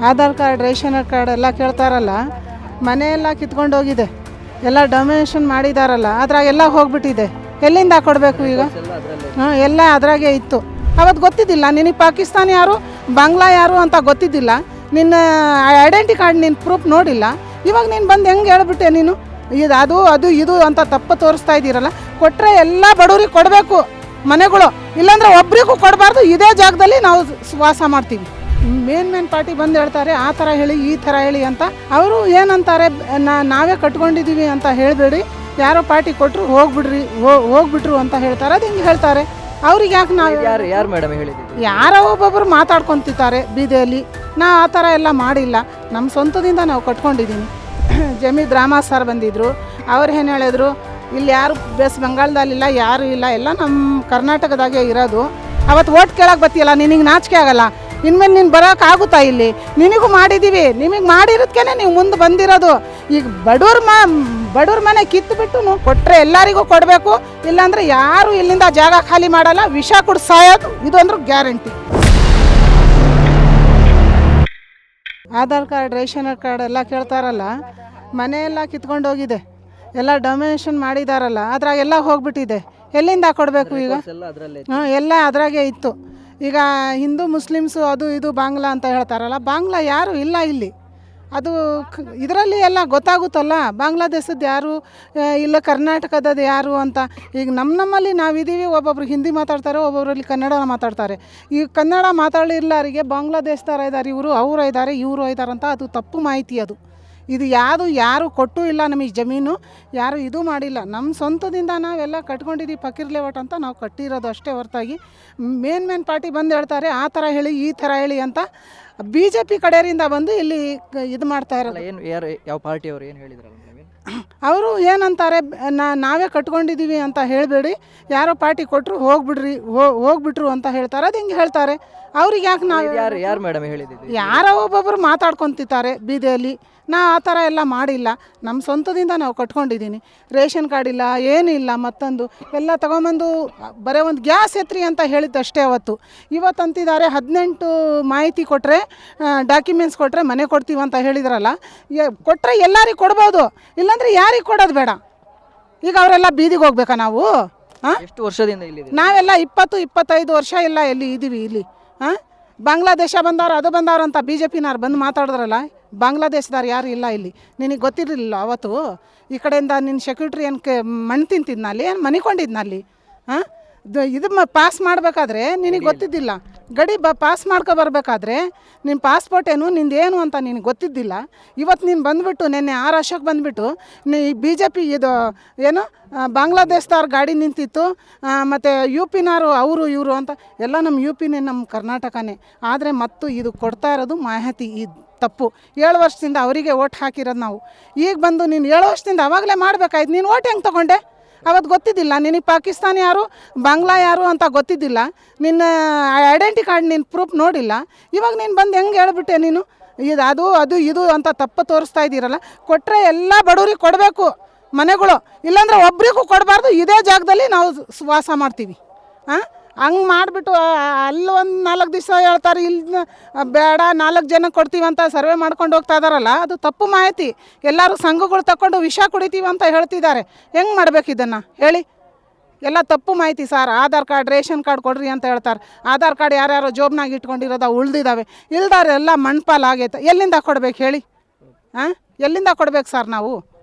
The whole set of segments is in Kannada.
ಆಧಾರ್ ಕಾರ್ಡ್ ರೇಷನ್ ಕಾರ್ಡ್ ಎಲ್ಲ ಕೇಳ್ತಾರಲ್ಲ, ಮನೆಯೆಲ್ಲ ಕಿತ್ಕೊಂಡು ಹೋಗಿದೆ, ಎಲ್ಲ ಡೊನೇಷನ್ ಮಾಡಿದಾರಲ್ಲ, ಅದ್ರಾಗೆಲ್ಲ ಹೋಗ್ಬಿಟ್ಟಿದೆ. ಎಲ್ಲಿಂದ ಕೊಡಬೇಕು ಈಗ? ಎಲ್ಲ ಅದ್ರಾಗೆ ಇತ್ತು. ಅವತ್ತು ಗೊತ್ತಿದ್ದಿಲ್ಲ ನಿನಗೆ ಪಾಕಿಸ್ತಾನ ಯಾರು ಬಾಂಗ್ಲಾ ಯಾರು ಅಂತ ಗೊತ್ತಿದ್ದಿಲ್ಲ. ನಿನ್ನ ಐಡೆಂಟಿ ಕಾರ್ಡ್ ನಿನ್ನ ಪ್ರೂಫ್ ನೋಡಿಲ್ಲ. ಇವಾಗ ನೀನು ಬಂದು ಹೆಂಗೆ ಹೇಳ್ಬಿಟ್ಟೆ ನೀನು? ಇದು ಅಂತ ತಪ್ಪು ತೋರಿಸ್ತಾ ಇದ್ದೀರಲ್ಲ. ಕೊಟ್ಟರೆ ಎಲ್ಲ ಬಡವ್ರಿಗೆ ಕೊಡಬೇಕು ಮನೆಗಳು, ಇಲ್ಲಾಂದರೆ ಒಬ್ರಿಗೂ ಕೊಡಬಾರ್ದು. ಇದೇ ಜಾಗದಲ್ಲಿ ನಾವು ವಾಸ ಮಾಡ್ತೀವಿ. ಮೇನ್ ಪಾರ್ಟಿ ಬಂದು ಹೇಳ್ತಾರೆ ಆ ಥರ ಹೇಳಿ ಈ ಥರ ಹೇಳಿ ಅಂತ. ಅವರು ಏನಂತಾರೆ, ನಾವೇ ಕಟ್ಕೊಂಡಿದ್ದೀವಿ ಅಂತ ಹೇಳಬೇಡಿ, ಯಾರೋ ಪಾರ್ಟಿ ಕೊಟ್ಟರು ಹೋಗ್ಬಿಟ್ರು ಅಂತ ಹೇಳ್ತಾರೆ. ಅದು ಹಿಂಗೆ ಹೇಳ್ತಾರೆ. ಅವ್ರಿಗೆ ಯಾಕೆ ನಾವು ಯಾರು ಮೇಡಮ್ ಹೇಳಿದ್ದೀವಿ? ಯಾರೋ ಒಬ್ಬೊಬ್ಬರು ಮಾತಾಡ್ಕೊತಿದ್ದಾರೆ ಬೀದಿಯಲ್ಲಿ. ನಾವು ಆ ಥರ ಎಲ್ಲ ಮಾಡಿಲ್ಲ, ನಮ್ಮ ಸ್ವಂತದಿಂದ ನಾವು ಕಟ್ಕೊಂಡಿದ್ದೀನಿ. ಜಮೀದ್ ರಾಮಾ ಸರ್ ಬಂದಿದ್ದರು, ಅವ್ರು ಏನು ಹೇಳಿದ್ರು, ಇಲ್ಲಿ ಯಾರು ವೆಸ್ಟ್ ಬೆಂಗಾಳದಲ್ಲಿಲ್ಲ, ಯಾರು ಇಲ್ಲ, ಎಲ್ಲ ನಮ್ಮ ಕರ್ನಾಟಕದಾಗೆ ಇರೋದು. ಅವತ್ತು ಓಟ್ ಕೇಳಕ್ಕೆ ಬರ್ತೀಯಲ್ಲ, ನಿನಗೆ ನಾಚಿಕೆ ಆಗಲ್ಲ? ಇನ್ಮೇಲೆ ನೀನು ಬರೋಕ್ಕಾಗುತ್ತಾ? ಇಲ್ಲಿ ನಿನಗೂ ಮಾಡಿದ್ದೀವಿ, ನಿಮಗೆ ಮಾಡಿರೋದಕ್ಕೇ ನೀವು ಮುಂದೆ ಬಂದಿರೋದು. ಈಗ ಬಡವ್ರ ಮನೆ ಕಿತ್ತುಬಿಟ್ಟು ಕೊಟ್ಟರೆ ಎಲ್ಲರಿಗೂ ಕೊಡಬೇಕು, ಇಲ್ಲಾಂದರೆ ಯಾರು ಇಲ್ಲಿಂದ ಜಾಗ ಖಾಲಿ ಮಾಡಲ್ಲ, ವಿಷ ಕುಡಿದು ಸಾಯೋದು ಇದೊಂದು guarantee. Aadhaar card ration card ಎಲ್ಲ ಕೇಳ್ತಾರಲ್ಲ, ಮನೆಯೆಲ್ಲ ಕಿತ್ಕೊಂಡು ಹೋಗಿದೆ, ಎಲ್ಲ ಡೊನೇಷನ್ ಮಾಡಿದಾರಲ್ಲ, ಅದ್ರಾಗೆಲ್ಲ ಹೋಗ್ಬಿಟ್ಟಿದೆ. ಎಲ್ಲಿಂದ ಕೊಡಬೇಕು ಈಗ? ಎಲ್ಲ ಅದ್ರಾಗೆ ಇತ್ತು. ಈಗ ಹಿಂದೂ ಮುಸ್ಲಿಮ್ಸು ಅದು ಇದು ಬಾಂಗ್ಲಾ ಅಂತ ಹೇಳ್ತಾರಲ್ಲ, ಬಾಂಗ್ಲಾ ಯಾರು ಇಲ್ಲ ಇಲ್ಲಿ. ಅದು ಇದರಲ್ಲಿ ಎಲ್ಲ ಗೊತ್ತಾಗುತ್ತಲ್ಲ, ಬಾಂಗ್ಲಾದೇಶದ್ದು ಯಾರು ಇಲ್ಲ, ಕರ್ನಾಟಕದದ್ದು ಯಾರು ಅಂತ. ಈಗ ನಮ್ಮಲ್ಲಿ ನಾವಿದ್ದೀವಿ, ಒಬ್ಬೊಬ್ರು ಹಿಂದಿ ಮಾತಾಡ್ತಾರೆ, ಒಬ್ಬೊಬ್ಬರಲ್ಲಿ ಕನ್ನಡ ಮಾತಾಡ್ತಾರೆ. ಈ ಕನ್ನಡ ಮಾತಾಡಲಿಲ್ಲರಿಗೆ ಬಾಂಗ್ಲಾದೇಶದವ್ರು ಇದ್ದಾರೆ, ಅವರು ಇದ್ದಾರೆ, ಇವರು ಇದ್ದಾರೆ ಅಂತ. ಅದು ತಪ್ಪು ಮಾಹಿತಿ. ಇದು ಯಾರು ಕೊಟ್ಟೂ ಇಲ್ಲ ನಮಗೆ ಜಮೀನು, ಯಾರು ಇದು ಮಾಡಿಲ್ಲ. ನಮ್ಮ ಸ್ವಂತದಿಂದ ನಾವೆಲ್ಲ ಕಟ್ಕೊಂಡಿದ್ದೀವಿ. ಫಕೀರ್ ಲೇಔಟ್ ಅಂತ ನಾವು ಕಟ್ಟಿರೋದು ಅಷ್ಟೇ ಹೊರತಾಗಿ ಮೇನ್ ಪಾರ್ಟಿ ಬಂದು ಹೇಳ್ತಾರೆ ಆ ಥರ ಹೇಳಿ ಈ ಥರ ಹೇಳಿ ಅಂತ. BJP ಕಡೆಯಿಂದ ಬಂದು ಇಲ್ಲಿ ಇದು ಮಾಡ್ತಾ ಇರೋದು. ಯಾವ ಪಾರ್ಟಿ ಅವರು ಏನು ಹೇಳಿದ್ರಲ್ಲ? ಅವರು ಏನಂತಾರೆ, ನಾವೇ ಕಟ್ಕೊಂಡಿದ್ದೀವಿ ಅಂತ ಹೇಳಬೇಡಿ, ಯಾರೋ ಪಾರ್ಟಿ ಕೊಟ್ಟರು ಹೋಗ್ಬಿಟ್ರು ಅಂತ ಹೇಳ್ತಾರೆ. ಅದು ಹಿಂಗೆ ಹೇಳ್ತಾರೆ. ಅವ್ರಿಗೆ ಯಾಕೆ ನಾವು ಯಾರು ಮೇಡಮ್ ಹೇಳಿದ್ದೀವಿ? ಯಾರೋ ಒಬ್ಬೊಬ್ಬರು ಮಾತಾಡ್ಕೊತಿದ್ದಾರೆ ಬೀದಿಯಲ್ಲಿ. ನಾವು ಆ ಥರ ಎಲ್ಲ ಮಾಡಿಲ್ಲ, ನಮ್ಮ ಸ್ವಂತದಿಂದ ನಾವು ಕಟ್ಕೊಂಡಿದ್ದೀನಿ. ರೇಷನ್ ಕಾರ್ಡ್ ಇಲ್ಲ, ಏನಿಲ್ಲ. ಮತ್ತೊಂದು ಎಲ್ಲ ತೊಗೊಂಬಂದು ಬರೀ ಒಂದು ಗ್ಯಾಸ್ ಎತ್ರಿ ಅಂತ ಹೇಳಿದ್ದಷ್ಟೇ ಅವತ್ತು. ಇವತ್ತಂತಿದ್ದಾರೆ 18 ಮಾಹಿತಿ ಕೊಟ್ಟರೆ, ಡಾಕ್ಯುಮೆಂಟ್ಸ್ ಕೊಟ್ಟರೆ ಮನೆ ಕೊಡ್ತೀವಿ ಅಂತ ಹೇಳಿದ್ರಲ್ಲ. ಕೊಟ್ಟರೆ ಎಲ್ಲರಿಗೆ ಕೊಡ್ಬೋದು, ಇಲ್ಲಾಂದರೆ ಯಾರಿಗೆ ಕೊಡೋದು ಬೇಡ. ಈಗ ಅವರೆಲ್ಲ ಬೀದಿಗೆ ಹೋಗ್ಬೇಕಾ ನಾವು? ಎಷ್ಟು ವರ್ಷದಿಂದ ಇಲ್ಲಿ? ನಾವೆಲ್ಲ 20-25 ವರ್ಷ ಎಲ್ಲ ಎಲ್ಲಿ ಇದ್ದೀವಿ ಇಲ್ಲಿ. ಬಾಂಗ್ಲಾದೇಶ ಬಂದವ್ರು ಅದು ಬಂದವ್ರು ಅಂತ BJPನವ್ರು ಬಂದು ಮಾತಾಡಿದ್ರಲ್ಲ, ಬಾಂಗ್ಲಾದೇಶದವ್ರು ಯಾರು ಇಲ್ಲ ಇಲ್ಲಿ. ನಿನಗೆ ಗೊತ್ತಿರಲಿಲ್ಲ ಅವತ್ತು? ಈ ಕಡೆಯಿಂದ ನಿನ್ನ ಸೆಕ್ಯೂರಿಟ್ರಿ ಮಣ್ಣು ತಿಂತಿದ್ನಲ್ಲಿ, ಏನು ಮನಿಕೊಂಡಿದ್ನಲ್ಲಿ? ಇದು ಪಾಸ್ ಮಾಡಬೇಕಾದ್ರೆ ನಿನಗೆ ಗೊತ್ತಿದ್ದಿಲ್ಲ. ಗಡಿ ಪಾಸ್ ಮಾಡ್ಕೊಬರ್ಬೇಕಾದ್ರೆ ನಿಮ್ಮ ಪಾಸ್ಪೋರ್ಟ್ ಏನು ನಿಂದೇನು ಅಂತ ನಿನಗೆ ಗೊತ್ತಿದ್ದಿಲ್ಲ. ಇವತ್ತು ನೀನು ಬಂದುಬಿಟ್ಟು ನಿನ್ನೆ ಅಶೋಕ್ ಬಂದುಬಿಟ್ಟು BJP ಇದು ಏನು ಬಾಂಗ್ಲಾದೇಶದವ್ರ ಗಾಡಿ ನಿಂತಿತ್ತು, ಮತ್ತು UPನವರು ಅವರು ಇವರು ಅಂತ. ಎಲ್ಲ ನಮ್ಮ UPನೇ, ನಮ್ಮ ಕರ್ನಾಟಕನೇ. ಆದರೆ ಮತ್ತು ಇದು ಕೊಡ್ತಾ ಇರೋದು ಮಾಹಿತಿ ಇದು ತಪ್ಪು. 7 ವರ್ಷದಿಂದ ಅವರಿಗೆ ಓಟ್ ಹಾಕಿರೋದು ನಾವು. ಈಗ ಬಂದು ನೀನು 7 ವರ್ಷದಿಂದ ಅವಾಗಲೇ ಮಾಡಬೇಕಾಯ್ತು. ನೀನು ಓಟ್ ಹೆಂಗೆ ತೊಗೊಂಡೆ? ಅವತ್ತು ಗೊತ್ತಿದ್ದಿಲ್ಲ ನಿನಗೆ ಪಾಕಿಸ್ತಾನ ಯಾರು ಬಾಂಗ್ಲಾ ಯಾರು ಅಂತ ಗೊತ್ತಿದ್ದಿಲ್ಲ. ನಿನ್ನ ಐಡೆಂಟಿ ಕಾರ್ಡ್ ನಿನ್ನ ಪ್ರೂಫ್ ನೋಡಿಲ್ಲ. ಇವಾಗ ನೀನು ಬಂದು ಹೆಂಗೆ ಹೇಳ್ಬಿಟ್ಟೆ ನೀನು? ಇದು ಅಂತ ತಪ್ಪು ತೋರಿಸ್ತಾ ಇದ್ದೀರಲ್ಲ. ಕೊಟ್ಟರೆ ಎಲ್ಲ ಬಡವ್ರಿಗೆ ಕೊಡಬೇಕು ಮನೆಗಳು, ಇಲ್ಲಾಂದರೆ ಒಬ್ರಿಗೂ ಕೊಡಬಾರ್ದು. ಇದೇ ಜಾಗದಲ್ಲಿ ನಾವು ವಾಸ ಮಾಡ್ತೀವಿ. ಹಂಗೆ ಮಾಡಿಬಿಟ್ಟು ಅಲ್ಲಿ ಒಂದು 4 ದಿವಸ ಹೇಳ್ತಾರೆ, ಇಲ್ಲಿ ಬೇಡ 4 ಜನ ಕೊಡ್ತೀವಿ ಅಂತ ಸರ್ವೆ ಮಾಡ್ಕೊಂಡು ಹೋಗ್ತಾ ಇದ್ದಾರಲ್ಲ, ಅದು ತಪ್ಪು ಮಾಹಿತಿ. ಎಲ್ಲರೂ ಸಂಘಗಳು ತಗೊಂಡು ವಿಷ ಕುಡಿತೀವಿ ಅಂತ ಹೇಳ್ತಿದ್ದಾರೆ. ಹೆಂಗೆ ಮಾಡ್ಬೇಕು ಇದನ್ನು ಹೇಳಿ? ಎಲ್ಲ ತಪ್ಪು ಮಾಹಿತಿ sir. Aadhaar card ration card ಕೊಡ್ರಿ ಅಂತ ಹೇಳ್ತಾರೆ. ಆಧಾರ್ ಕಾರ್ಡ್ ಯಾರ್ಯಾರೋ ಜೋಬ್ನಾಗ ಇಟ್ಕೊಂಡಿರೋದು ಉಳ್ದಿದ್ದಾವೆ, ಇಲ್ದಾರೆ ಎಲ್ಲ ಮಣ್ಪಾಲ್ ಆಗೈತೆ. ಎಲ್ಲಿಂದ ಕೊಡ್ಬೇಕು ಹೇಳಿ? ಎಲ್ಲಿಂದ ಕೊಡ್ಬೇಕು ಸರ್ ನಾವು?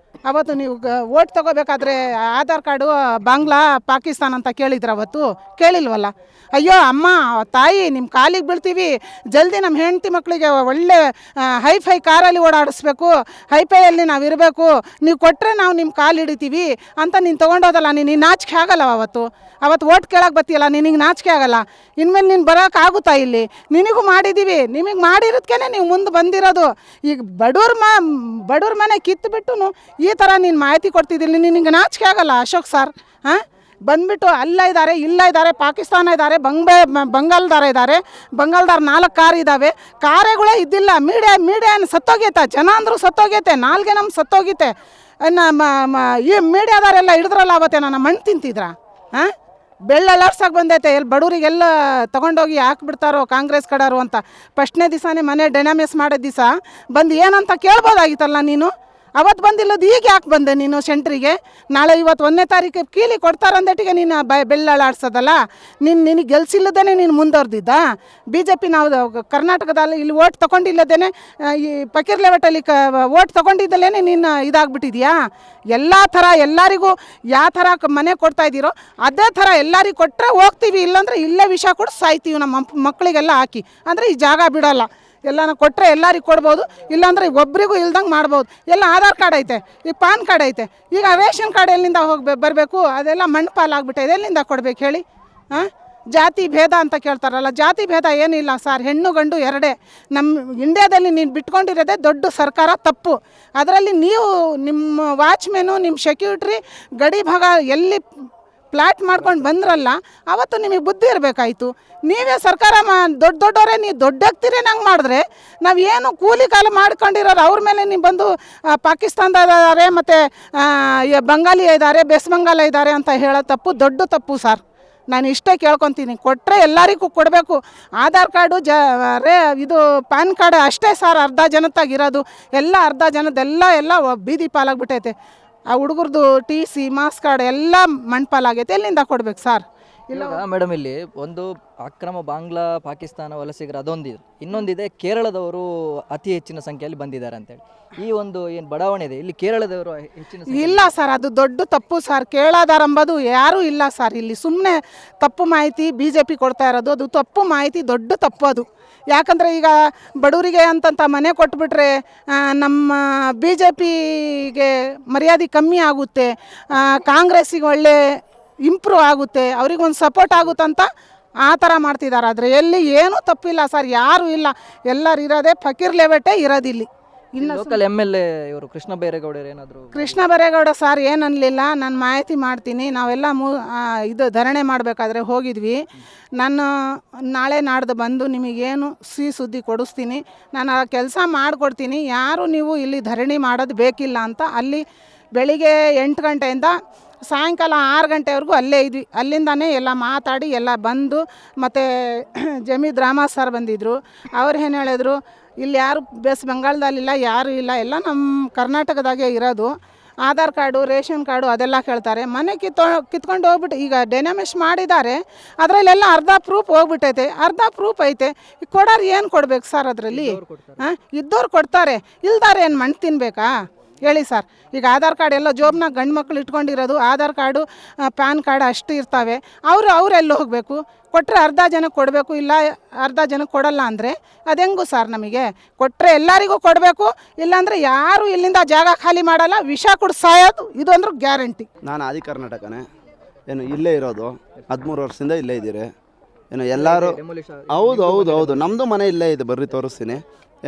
ಅವತ್ತು ನೀವು ಓಟ್ ತೊಗೋಬೇಕಾದ್ರೆ ಆಧಾರ್ ಕಾರ್ಡು ಬಾಂಗ್ಲಾ ಪಾಕಿಸ್ತಾನ ಅಂತ ಕೇಳಿದ್ರು, ಅವತ್ತು ಕೇಳಿಲ್ವಲ್ಲ? ಅಯ್ಯೋ ಅಮ್ಮ ತಾಯಿ, ನಿಮ್ಮ ಕಾಲಿಗೆ ಬೀಳ್ತೀವಿ, ಜಲ್ದಿ ನಮ್ಮ ಹೆಂಡತಿ ಮಕ್ಕಳಿಗೆ ಒಳ್ಳೆ ಹೈಫೈ ಕಾರಲ್ಲಿ ಓಡಾಡಿಸ್ಬೇಕು, ಹೈಫೈಯಲ್ಲಿ ನಾವು ಇರಬೇಕು, ನೀವು ಕೊಟ್ಟರೆ ನಾವು ನಿಮ್ಮ ಕಾಲು ಹಿಡಿತೀವಿ ಅಂತ ನೀನು ತೊಗೊಂಡೋದಲ್ಲ. ನೀನು ನಾಚಿಕೆ ಆಗಲ್ಲ? ಅವತ್ತು ಓಟ್ ಕೇಳಕ್ಕೆ ಬರ್ತೀಯಲ್ಲ, ನಿನಗೆ ನಾಚಿಕೆ ಆಗಲ್ಲ? ಇನ್ಮೇಲೆ ನೀನು ಬರೋಕ್ಕಾಗುತ್ತಾ ಇಲ್ಲಿ? ನಿನಗೂ ಮಾಡಿದ್ದೀವಿ, ನಿಮಗೆ ಮಾಡಿರೋದಕ್ಕೇ ನೀವು ಮುಂದೆ ಬಂದಿರೋದು. ಈಗ ಬಡವ್ರ ಮನೆ ಕಿತ್ತುಬಿಟ್ಟು ಈ ಥರ ನೀನು ಮಾಹಿತಿ ಕೊಡ್ತಿದ್ದಿಲ್ಲ. ನಿನಗೆ ನಾಚಿಕೆ ಆಗಲ್ಲ ಅಶೋಕ್ ಸರ್? ಬಂದುಬಿಟ್ಟು ಅಲ್ಲ ಇದ್ದಾರೆ, ಇಲ್ಲ ಇದ್ದಾರೆ, ಪಾಕಿಸ್ತಾನ ಇದ್ದಾರೆ, ಬಂಗಾಲ್ದಾರ ಇದ್ದಾರೆ, ಬಂಗಾಲ್ದಾರ 4 ಕಾರ್ ಇದ್ದಾವೆ. ಕಾರೇಗಳೇ ಇದ್ದಿಲ್ಲ. ಮೀಡಿಯಾ ಸತ್ತೋಗೈತೆ, ಜನ ಅಂದರೂ ಸತ್ತೋಗೈತೆ, ನಾಲ್ಗೆ ನಮ್ಮ ಸತ್ತೋಗೈತೆ. ಈ ಮೀಡಿಯಾದವರೆಲ್ಲ ಹಿಡಿದ್ರಲ್ಲ ಅವತ್ತೇ, ನನ್ನ ಮಣ್ಣು ತಿಂತಿದ್ರ? ಬೆಳ್ಳಳ್ಳಾಡ್ಸಕ್ಕೆ ಬಂದೈತೆ ಎಲ್ಲಿ ಬಡವರಿಗೆಲ್ಲ ತೊಗೊಂಡೋಗಿ ಹಾಕ್ಬಿಡ್ತಾರೋ ಕಾಂಗ್ರೆಸ್ ಕಡಾರು ಅಂತ ಫಸ್ಟ್ನೇ ದಿವಸನೇ ಮನೆ ಡೆನಾಮಿಸ್ ಮಾಡಿದ ದಿವಸ ಬಂದು ಏನಂತ ಕೇಳ್ಬೋದಾಗಿತ್ತಲ್ಲ ನೀನು ಅವತ್ತು ಬಂದಿಲ್ಲದು ಈಗ ಯಾಕೆ ಬಂದೆ ನೀನು ಸೆಂಟ್ರಿಗೆ ನಾಳೆ ಇವತ್ತು 1ನೇ ತಾರೀಕು ಕೀಲಿ ಕೊಡ್ತಾರಂದೇಟಿಗೆ ನೀನು ಬೆಳ್ಳಾಡ್ಸೋದಲ್ಲ ನಿನಗೆ ಗೆಲ್ಸಿಲ್ಲದೇ ನೀನು ಮುಂದುವರೆದಿದ್ದ ಬಿ ಜೆ ಪಿ ನಾವು ಕರ್ನಾಟಕದಲ್ಲಿ ಇಲ್ಲಿ ಓಟ್ ತೊಗೊಂಡಿಲ್ಲದೇ ಈ ಫಕೀರ್ ಲೆವೆಟಲ್ಲಿ ಓಟ್ ತೊಗೊಂಡಿದ್ದಲೇ ನೀನು ಇದಾಗ್ಬಿಟ್ಟಿದ್ಯಾ ಎಲ್ಲ ಥರ ಎಲ್ಲರಿಗೂ ಯಾವ ಥರ ಮನೆ ಕೊಡ್ತಾ ಇದ್ದೀರೋ ಅದೇ ಥರ ಎಲ್ಲರಿಗೂ ಕೊಟ್ಟರೆ ಹೋಗ್ತೀವಿ ಇಲ್ಲಾಂದರೆ ಇಲ್ಲೇ ವಿಷ ಕೊಟ್ಟು ಸಾಯ್ತೀವಿ ನಮ್ಮ ಮಕ್ಕಳಿಗೆಲ್ಲ ಹಾಕಿ ಅಂದರೆ ಈ ಜಾಗ ಬಿಡೋಲ್ಲ ಎಲ್ಲನ ಕೊಟ್ಟರೆ ಎಲ್ಲರಿಗೂ ಕೊಡ್ಬೋದು ಇಲ್ಲಾಂದರೆ ಒಬ್ರಿಗೂ ಇಲ್ದಂಗೆ ಮಾಡ್ಬೋದು ಎಲ್ಲ ಆಧಾರ್ ಕಾರ್ಡ್ ಐತೆ ಈಗ ಪಾನ್ ಕಾರ್ಡ್ ಐತೆ ಈಗ ರೇಷನ್ ಕಾರ್ಡ್ ಎಲ್ಲಿಂದ ಬರಬೇಕು ಅದೆಲ್ಲ ಮಣ್ಣು ಪಾಲಾಗ್ಬಿಟ್ಟಿದೆ ಎಲ್ಲಿಂದ ಕೊಡ್ಬೇಕು ಹೇಳಿ ಹಾಂ ಜಾತಿ ಭೇದ ಅಂತ ಕೇಳ್ತಾರಲ್ಲ ಜಾತಿ ಭೇದ ಏನಿಲ್ಲ ಸರ್ ಹೆಣ್ಣು ಗಂಡು ಎರಡೇ ನಮ್ಮ ಇಂಡ್ಯಾದಲ್ಲಿ ನೀನು ಬಿಟ್ಕೊಂಡಿರೋದೇ ದೊಡ್ಡ ಸರ್ಕಾರ ತಪ್ಪು ಅದರಲ್ಲಿ ನೀವು ನಿಮ್ಮ ವಾಚ್ಮೆನು ನಿಮ್ಮ ಸೆಕ್ಯೂರಿಟ್ರಿ ಗಡಿ ಭಾಗ ಎಲ್ಲಿ ಪ್ಲಾಟ್ ಮಾಡ್ಕೊಂಡು ಬಂದ್ರಲ್ಲ ಅವತ್ತು ನಿಮಗೆ ಬುದ್ಧಿ ಇರಬೇಕಾಯ್ತು ನೀವೇ ಸರ್ಕಾರ ದೊಡ್ಡವರೇ ನೀವು ದೊಡ್ಡಾಗ್ತೀರಿ ನಂಗೆ ಮಾಡಿದ್ರೆ ನಾವು ಏನು ಕೂಲಿ ಕಾಲ ಮಾಡ್ಕೊಂಡಿರೋರು ಅವ್ರ ಮೇಲೆ ನೀವು ಬಂದು ಪಾಕಿಸ್ತಾನದವರೇ ಮತ್ತು ಬಂಗಾಲಿ ಇದ್ದಾರೆ ಬೆಸ್ಟ್ ಬಂಗಾಲ ಇದ್ದಾರೆ ಅಂತ ಹೇಳೋ ತಪ್ಪು ದೊಡ್ಡ ತಪ್ಪು ಸರ್ ನಾನು ಇಷ್ಟೇ ಕೇಳ್ಕೊತೀನಿ ಕೊಟ್ಟರೆ ಎಲ್ಲರಿಗೂ ಕೊಡಬೇಕು ಆಧಾರ್ ಕಾರ್ಡು ಇದು ಪ್ಯಾನ್ ಕಾರ್ಡ್ ಅಷ್ಟೇ ಸರ್ ಅರ್ಧ ಜನತಾಗಿರೋದು ಎಲ್ಲ ಅರ್ಧ ಜನದೆಲ್ಲ ಬೀದಿ ಪಾಲಾಗ್ಬಿಟ್ಟೈತೆ ಆ ಹುಡುಗರದು ಟಿ ಸಿ ಮಾಸ್ ಕಾರ್ಡ್ ಎಲ್ಲ ಮಣ್ಪಾಲಾಗೈತೆ ಎಲ್ಲಿಂದ ಕೊಡ್ಬೇಕು ಸರ್ ಇಲ್ಲ ಮೇಡಮ್ ಇಲ್ಲಿ ಒಂದು ಅಕ್ರಮ ಬಾಂಗ್ಲಾ ಪಾಕಿಸ್ತಾನ ವಲಸಿಗರು ಅದೊಂದಿದೆ ಇನ್ನೊಂದಿದೆ ಕೇರಳದವರು ಅತಿ ಹೆಚ್ಚಿನ ಸಂಖ್ಯೆಯಲ್ಲಿ ಬಂದಿದ್ದಾರೆ ಅಂತೇಳಿ ಈ ಒಂದು ಏನು ಬಡಾವಣೆ ಇದೆ ಇಲ್ಲಿ ಕೇರಳದವರು ಹೆಚ್ಚಿನ ಇಲ್ಲ ಸರ್ ಅದು ದೊಡ್ಡ ತಪ್ಪು ಸರ್ ಕೇಳೋದಾರಂಬೋದು ಯಾರೂ ಇಲ್ಲ ಸರ್ ಇಲ್ಲಿ ಸುಮ್ಮನೆ ತಪ್ಪು ಮಾಹಿತಿ ಬಿ ಜೆ ಪಿ ಕೊಡ್ತಾ ಇರೋದು ಅದು ತಪ್ಪು ಮಾಹಿತಿ ದೊಡ್ಡ ತಪ್ಪು ಅದು ಯಾಕಂದರೆ ಈಗ ಬಡವರಿಗೆ ಅಂತಂತ ಮನೆ ಕೊಟ್ಬಿಟ್ರೆ ನಮ್ಮ ಬಿ ಜೆ ಪಿಗೆ ಮರ್ಯಾದೆ ಕಮ್ಮಿ ಆಗುತ್ತೆ ಕಾಂಗ್ರೆಸ್ಸಿಗೆ ಒಳ್ಳೆ ಇಂಪ್ರೂವ್ ಆಗುತ್ತೆ ಅವ್ರಿಗೊಂದು ಸಪೋರ್ಟ್ ಆಗುತ್ತಂತ ಆ ಥರ ಮಾಡ್ತಿದ್ದಾರೆ ಆದರೆ ಎಲ್ಲಿ ಏನೂ ತಪ್ಪಿಲ್ಲ ಸರ್ ಯಾರೂ ಇಲ್ಲ ಎಲ್ಲರೂ ಇರೋದೇ ಫಕೀರ್ ಲೆವೆಟೇ ಇರೋದಿಲ್ಲಿ ಇನ್ನು ಲೋಕಲ್ ಎಮ್ ಎಲ್ ಎ ಇವರು ಕೃಷ್ಣ ಬೈರೇಗೌಡರು ಏನಾದರೂ ಕೃಷ್ಣ ಬೈರೇಗೌಡ ಸರ್ ಏನು ಅನ್ನಲಿಲ್ಲ ನಾನು ಮಾಹಿತಿ ಮಾಡ್ತೀನಿ ನಾವೆಲ್ಲ ಇದು ಧರಣಿ ಮಾಡಬೇಕಾದ್ರೆ ಹೋಗಿದ್ವಿ ನಾನು ನಾಳೆ ನಾಡ್ದು ಬಂದು ನಿಮಗೇನು ಸಿಹಿ ಸುದ್ದಿ ಕೊಡಿಸ್ತೀನಿ ನಾನು ಆ ಕೆಲಸ ಮಾಡಿಕೊಡ್ತೀನಿ ಯಾರು ನೀವು ಇಲ್ಲಿ ಧರಣಿ ಮಾಡೋದು ಬೇಕಿಲ್ಲ ಅಂತ ಅಲ್ಲಿ ಬೆಳಿಗ್ಗೆ 8 ಗಂಟೆಯಿಂದ ಸಾಯಂಕಾಲ 6 ಗಂಟೆವರೆಗೂ ಅಲ್ಲೇ ಇದ್ವಿ ಅಲ್ಲಿಂದನೇ ಎಲ್ಲ ಮಾತಾಡಿ ಎಲ್ಲ ಬಂದು ಮತ್ತು ಜಮೀದ್ ರಾಮಾ ಸರ್ ಬಂದಿದ್ದರು ಅವ್ರು ಏನು ಹೇಳಿದ್ರು ಇಲ್ಲಿ ಯಾರು ಬೆಸ್ಟ್ ಬಂಗಾಳದಲ್ಲಿಲ್ಲ ಯಾರೂ ಇಲ್ಲ ಎಲ್ಲ ನಮ್ಮ ಕರ್ನಾಟಕದಾಗೆ ಇರೋದು ಆಧಾರ್ ಕಾರ್ಡು ರೇಷನ್ ಕಾರ್ಡು ಅದೆಲ್ಲ ಕೇಳ್ತಾರೆ ಮನೆ ಕಿತ್ಕೊಂಡು ಹೋಗ್ಬಿಟ್ಟು ಈಗ ಡೆನಾಮಿಸ್ ಮಾಡಿದ್ದಾರೆ ಅದರಲ್ಲೆಲ್ಲ ಅರ್ಧ ಪ್ರೂಫ್ ಹೋಗ್ಬಿಟ್ಟೈತೆ ಅರ್ಧ ಪ್ರೂಫ್ ಐತೆ ಈಗ ಕೊಡೋರು ಏನು ಕೊಡ್ಬೇಕು ಸರ್ ಅದರಲ್ಲಿ ಹಾಂ ಇದ್ದವ್ರು ಕೊಡ್ತಾರೆ ಇಲ್ದಾರೆ ಏನು ಮಣ್ಣು ತಿನ್ನಬೇಕಾ ಹೇಳಿ ಸರ್ ಈಗ ಆಧಾರ್ ಕಾರ್ಡ್ ಎಲ್ಲ ಜೋಬ್ನಾಗ ಗಂಡು ಮಕ್ಕಳು ಇಟ್ಕೊಂಡಿರೋದು ಆಧಾರ್ ಕಾರ್ಡು ಪ್ಯಾನ್ ಕಾರ್ಡ್ ಅಷ್ಟು ಇರ್ತವೆ ಅವರೆಲ್ಲಿ ಹೋಗಬೇಕು ಕೊಟ್ಟರೆ ಅರ್ಧ ಜನಕ್ಕೆ ಕೊಡಬೇಕು ಇಲ್ಲ ಅರ್ಧ ಜನಕ್ಕೆ ಕೊಡಲ್ಲ ಅಂದರೆ ಅದು ಹೆಂಗು ಸರ್ ನಮಗೆ ಕೊಟ್ಟರೆ ಎಲ್ಲರಿಗೂ ಕೊಡಬೇಕು ಇಲ್ಲಾಂದರೆ ಯಾರು ಇಲ್ಲಿಂದ ಜಾಗ ಖಾಲಿ ಮಾಡಲ್ಲ ವಿಷ ಕೊಡು ಸಾಯೋದು ಇದು ಅಂದ್ರೆ ಗ್ಯಾರಂಟಿ ನಾನು ಆದಿ ಕರ್ನಾಟಕನೇ ಏನು ಇಲ್ಲೇ ಇರೋದು 13 ವರ್ಷದಿಂದ ಇಲ್ಲೇ ಇದ್ದೀರಿ ಏನು ಎಲ್ಲರೂ ಹೌದು ಹೌದು ಹೌದು ನಮ್ಮದು ಮನೆ ಇಲ್ಲೇ ಇದೆ ಬರ್ರಿ ತೋರಿಸ್ತೀನಿ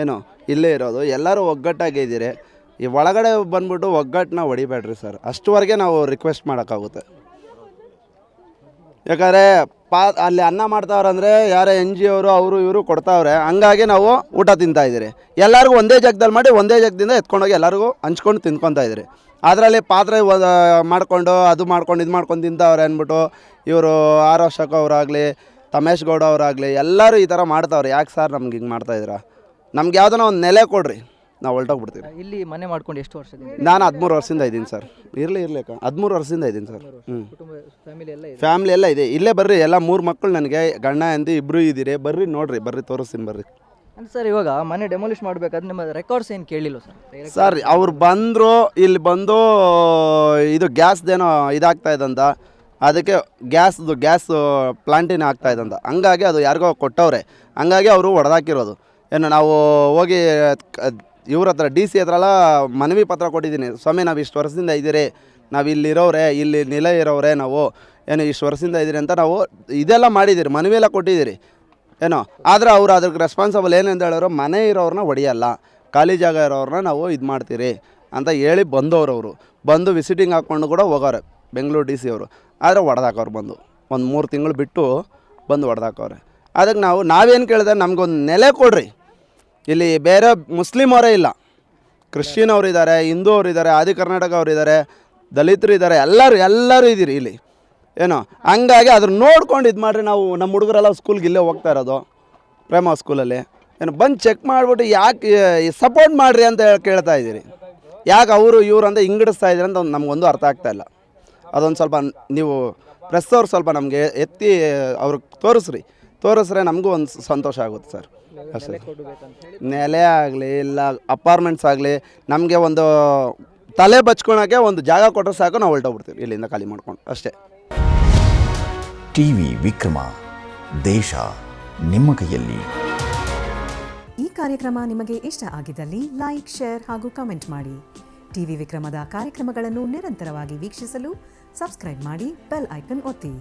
ಏನು ಇಲ್ಲೇ ಇರೋದು ಎಲ್ಲರೂ ಒಗ್ಗಟ್ಟಾಗಿ ಇದ್ದೀರಿ ಈ ಒಳಗಡೆ ಬಂದ್ಬಿಟ್ಟು ಒಗ್ಗಟ್ಟನ್ನ ಹೊಡಿಬೇಡ್ರಿ ಸರ್ ಅಷ್ಟುವರೆಗೆ ನಾವು ರಿಕ್ವೆಸ್ಟ್ ಮಾಡೋಕ್ಕಾಗುತ್ತೆ ಯಾಕಂದರೆ ಅಲ್ಲಿ ಅನ್ನ ಮಾಡ್ತಾವ್ರಂದರೆ ಯಾರೇ ಎನ್ ಜಿ ಅವರು ಇವರು ಕೊಡ್ತಾವ್ರೆ ಹಂಗಾಗಿ ನಾವು ಊಟ ತಿಂತಾಯಿದ್ದೀರಿ ಎಲ್ಲರಿಗೂ ಒಂದೇ ಜಾಗದಲ್ಲಿ ಮಾಡಿ ಒಂದೇ ಜಾಗದಿಂದ ಎತ್ಕೊಂಡೋಗಿ ಎಲ್ಲರಿಗೂ ಹಂಚ್ಕೊಂಡು ತಿನ್ಕೊತಾ ಇದ್ದೀರಿ ಅದರಲ್ಲಿ ಪಾತ್ರೆ ಮಾಡ್ಕೊಂಡು ಅದು ಮಾಡ್ಕೊಂಡು ಇದು ಮಾಡ್ಕೊಂಡು ತಿಂತಾವ್ರೆ ಅಂದ್ಬಿಟ್ಟು ಇವರು ಆರ್ ಅಶೋಕ್ ಅವರಾಗಲಿ ತಮೇಶ್ ಗೌಡ ಅವರಾಗಲಿ ಎಲ್ಲರೂ ಈ ಥರ ಮಾಡ್ತಾವ್ರೆ ಯಾಕೆ ಸರ್ ನಮ್ಗೆ ಹಿಂಗೆ ಮಾಡ್ತಾಯಿದ್ದೀರಾ ನಮ್ಗೆ ಯಾವುದನ್ನ ಒಂದು ನೆಲೆ ಕೊಡ್ರಿ ನಾವು ಹೊರಟೋಗ್ಬಿಡ್ತೀವಿ ಇಲ್ಲಿ ಮನೆ ಮಾಡ್ಕೊಂಡು ಎಷ್ಟು ವರ್ಷದಿಂದ ನಾನು 13 ವರ್ಷದಿಂದ ಇದ್ದೀನಿ ಸರ್ ಇರಲಿಕ್ಕ 13 ವರ್ಷದಿಂದ ಇದ್ದೀನಿ ಸರ್ ಕುಟುಂಬ ಫ್ಯಾಮಿಲಿ ಎಲ್ಲ ಇದೆ ಫ್ಯಾಮ್ಲಿ ಎಲ್ಲ ಇದೆ ಇಲ್ಲೇ ಬರ್ರಿ ಎಲ್ಲ 3 ಮಕ್ಕಳು ನನಗೆ ಗಂಡ ಹೆಂಡತಿ ಇಬ್ಬರು ಇದ್ದೀರಿ ಬರ್ರಿ ನೋಡ್ರಿ ಬರ್ರಿ ತೋರಿಸ್ತೀನಿ ಬರ್ರಿ ಸರ್ ಇವಾಗ ಮನೆ ಡೆಮಾಲಿಷ್ ಮಾಡಬೇಕಾದ್ರೆ ನಿಮ್ಮ ರೆಕಾರ್ಡ್ಸ್ ಏನು ಕೇಳಿಲ್ಲ ಸರ್ ಅವ್ರು ಬಂದರು ಇಲ್ಲಿ ಬಂದು ಇದು ಗ್ಯಾಸ್ದೇನೋ ಇದಾಗ್ತಾ ಇದಂತ ಅದಕ್ಕೆ ಗ್ಯಾಸ್ ಪ್ಲಾಂಟಿನ ಆಗ್ತಾ ಇದಂತ ಹಂಗಾಗಿ ಅದು ಯಾರಿಗೋ ಕೊಟ್ಟವ್ರೆ ಹಂಗಾಗಿ ಅವರು ಹೊಡೆದಾಕಿರೋದು ಏನು ನಾವು ಹೋಗಿ ಇವ್ರ ಹತ್ರ ಡಿ ಸಿ ಹತ್ರ ಎಲ್ಲ ಮನವಿ ಪತ್ರ ಕೊಟ್ಟಿದ್ದೀನಿ ಸ್ವಾಮಿ ನಾವು ಇಷ್ಟು ವರ್ಷದಿಂದ ಇದ್ದೀರಿ ನಾವು ಇಲ್ಲಿರೋರೆ ಇಲ್ಲಿ ನೆಲೆ ಇರೋರೆ ನಾವು ಏನು ಇಷ್ಟು ವರ್ಷದಿಂದ ಇದ್ದೀರಿ ಅಂತ ನಾವು ಇದೆಲ್ಲ ಮಾಡಿದ್ದೀರಿ ಮನವಿ ಎಲ್ಲ ಕೊಟ್ಟಿದ್ದೀರಿ ಏನೋ ಆದರೆ ಅವ್ರು ಅದಕ್ಕೆ ರೆಸ್ಪಾನ್ಸಿಬಲ್ ಏನಂತ ಹೇಳೋರು ಮನೆ ಇರೋರನ್ನ ಹೊಡೆಯಲ್ಲ ಖಾಲಿ ಜಾಗ ಇರೋರನ್ನ ನಾವು ಇದು ಮಾಡ್ತೀರಿ ಅಂತ ಹೇಳಿ ಬಂದವರು ಅವರು ಬಂದು ವಿಸಿಟಿಂಗ್ ಹಾಕ್ಕೊಂಡು ಕೂಡ ಹೋಗೋರೆ ಬೆಂಗಳೂರು ಡಿ ಸಿ ಅವರು ಆದರೆ ಹೊಡೆದಾಕವ್ರು ಬಂದು ಒಂದು 3 ತಿಂಗಳು ಬಿಟ್ಟು ಬಂದು ಹೊಡೆದಾಕವ್ರೆ ಅದಕ್ಕೆ ನಾವೇನು ಕೇಳಿದ್ರೆ ನಮಗೊಂದು ನೆಲೆ ಕೊಡ್ರಿ ಇಲ್ಲಿ ಬೇರೆ ಮುಸ್ಲಿಮ್ ಅವರೇ ಇಲ್ಲ ಕ್ರಿಶ್ಚಿಯನ್ ಅವರು ಇದ್ದಾರೆ ಹಿಂದೂ ಅವರು ಇದ್ದಾರೆ ಆದಿ ಕರ್ನಾಟಕ ಅವರು ಇದ್ದಾರೆ ದಲಿತರು ಇದ್ದಾರೆ ಎಲ್ಲರೂ ಇದ್ದೀರಿ ಇಲ್ಲಿ ಏನೋ ಹಂಗಾಗಿ ಅದ್ರ ನೋಡ್ಕೊಂಡು ಇದು ಮಾಡಿರಿ. ನಾವು ನಮ್ಮ ಹುಡುಗರೆಲ್ಲ ಸ್ಕೂಲ್ಗೆ ಇಲ್ಲೇ ಹೋಗ್ತಾ ಇರೋದು, ಪ್ರೇಮ ಸ್ಕೂಲಲ್ಲಿ. ಏನು ಬಂದು ಚೆಕ್ ಮಾಡಿಬಿಟ್ಟು ಯಾಕೆ ಸಪೋರ್ಟ್ ಮಾಡಿರಿ ಅಂತ ಕೇಳ್ತಾ ಇದ್ದೀರಿ. ಯಾಕೆ ಅವರು ಇವ್ರು ಅಂತ ಹಿಂಗಡಿಸ್ತಾ ಇದ್ದೀರಿ ಅಂತ ನಮಗೊಂದು ಅರ್ಥ ಆಗ್ತಾಯಿಲ್ಲ. ಅದೊಂದು ಸ್ವಲ್ಪ ನೀವು ಪ್ರೆಸ್ ಅವ್ರು ಸ್ವಲ್ಪ ನಮಗೆ ಎತ್ತಿ ಅವ್ರಿಗೆ ತೋರಿಸ್ರೆ ನಮಗೂ ಒಂದು ಸಂತೋಷ ಆಗುತ್ತೆ ಸರ್. ಅಷ್ಟೇ. ನೆಲೆ ಆಗಲಿ ಇಲ್ಲ ಅಪಾರ್ಟ್ಮೆಂಟ್ಸ್ ಆಗಲಿ ನಮಗೆ ಒಂದು ತಲೆ ಬಚ್ಕೊಳಕ್ಕೆ ಒಂದು ಜಾಗ ಕೊಟ್ಟರೆ ಸಾಕು, ನಾವು ಹೊರಟೋಗ್ಬಿಡ್ತೀವಿ ಇಲ್ಲಿಂದ ಖಾಲಿ ಮಾಡ್ಕೊಂಡು ಅಷ್ಟೇ. ಟಿವಿ ವಿಕ್ರಮ, ದೇಶ ನಿಮ್ಮ ಕೈಯಲ್ಲಿ. ಈ ಕಾರ್ಯಕ್ರಮ ನಿಮಗೆ ಇಷ್ಟ ಆಗಿದ್ದಲ್ಲಿ ಲೈಕ್, ಶೇರ್ ಹಾಗೂ ಕಮೆಂಟ್ ಮಾಡಿ. ಟಿವಿ ವಿಕ್ರಮದ ಕಾರ್ಯಕ್ರಮಗಳನ್ನು ನಿರಂತರವಾಗಿ ವೀಕ್ಷಿಸಲು ಸಬ್ಸ್ಕ್ರೈಬ್ ಮಾಡಿ, ಬೆಲ್ ಐಕನ್ ಒತ್ತಿ.